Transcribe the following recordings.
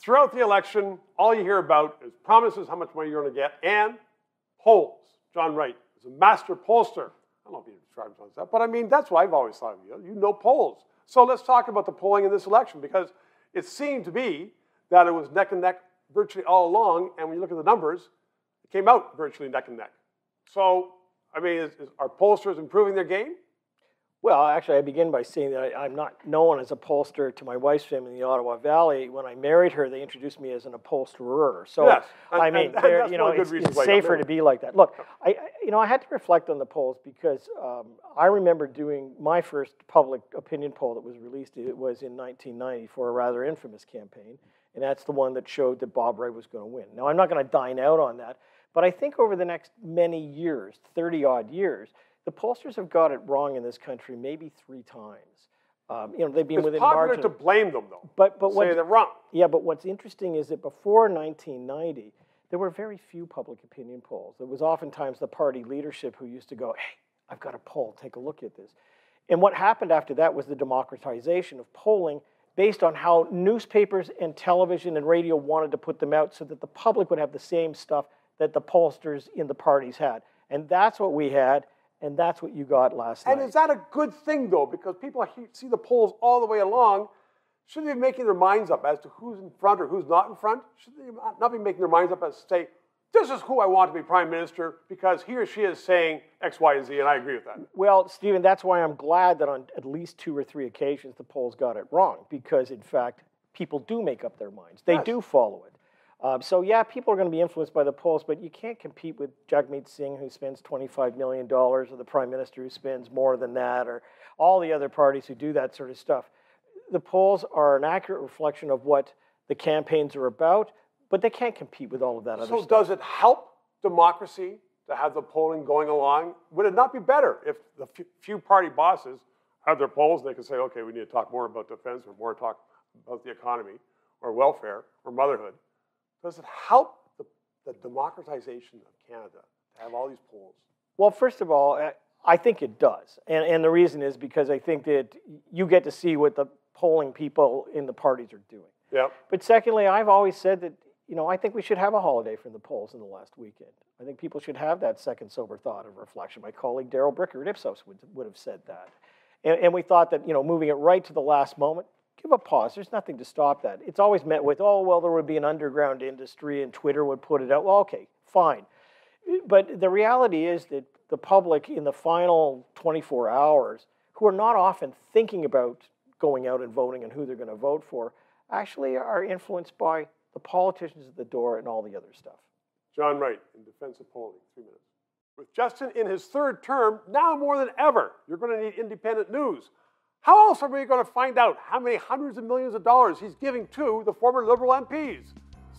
Throughout the election, all you hear about is promises, how much money you're going to get, and polls. John Wright is a master pollster. I don't know if he describes himself, but I mean, that's what I've always thought of you. You know polls. So let's talk about the polling in this election, because it seemed to be that it was neck and neck virtually all along, and when you look at the numbers, it came out virtually neck and neck. So, I mean, are pollsters improving their game? Well, actually, I begin by saying that I'm not known as a pollster to my wife's family in the Ottawa Valley. When I married her, they introduced me as an upholsterer. So, yes, I mean, it's safer to be like that. Look, I had to reflect on the polls because I remember doing my first public opinion poll that was released. It was in 1990 for a rather infamous campaign, and that's the one that showed that Bob Wright was going to win. Now, I'm not going to dine out on that, but I think over the next many years, 30-odd years, the pollsters have got it wrong in this country maybe 3 times. They've been within margin. It's popular to blame them, though. But say they're wrong. Yeah, but what's interesting is that before 1990, there were very few public opinion polls. It was oftentimes the party leadership who used to go, hey, I've got a poll, take a look at this. And what happened after that was the democratization of polling based on how newspapers and television and radio wanted to put them out so that the public would have the same stuff that the pollsters in the parties had. And that's what we had. And that's what you got last night. And is that a good thing, though? Because people see the polls all the way along. Should they be making their minds up as to who's in front or who's not in front? Should they not be making their minds up as to say, this is who I want to be prime minister because he or she is saying X, Y, and Z, and I agree with that? Well, Stephen, that's why I'm glad that on at least 2 or 3 occasions the polls got it wrong. Because, in fact, people do make up their minds. They do follow it. So, yeah, people are going to be influenced by the polls, but you can't compete with Jagmeet Singh, who spends $25 million, or the prime minister who spends more than that, or all the other parties who do that sort of stuff. The polls are an accurate reflection of what the campaigns are about, but they can't compete with all of that other stuff. So does it help democracy to have the polling going along? Would it not be better if the few party bosses have their polls and they can say, okay, we need to talk more about defense or more talk about the economy or welfare or motherhood? Does it help the democratization of Canada to have all these polls? Well, first of all, I think it does. And the reason is because I think that you get to see what the polling people in the parties are doing. Yep. But secondly, I've always said that, I think we should have a holiday from the polls in the last weekend. I think people should have that second sober thought of reflection. My colleague Darrell Bricker at Ipsos would have said that. And we thought that, moving it right to the last moment, give a pause. There's nothing to stop that. It's always met with, oh, well, there would be an underground industry and Twitter would put it out. Well, okay, fine. But the reality is that the public in the final 24 hours, who are not often thinking about going out and voting and who they're going to vote for, actually are influenced by the politicians at the door and all the other stuff. John Wright, in defense of polling, 3 minutes. With Justin in his 3rd term, now more than ever, you're going to need independent news. How else are we going to find out how many hundreds of millions of dollars he's giving to the former Liberal MPs?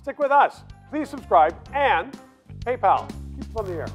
Stick with us. Please subscribe and PayPal. Keep us on the air.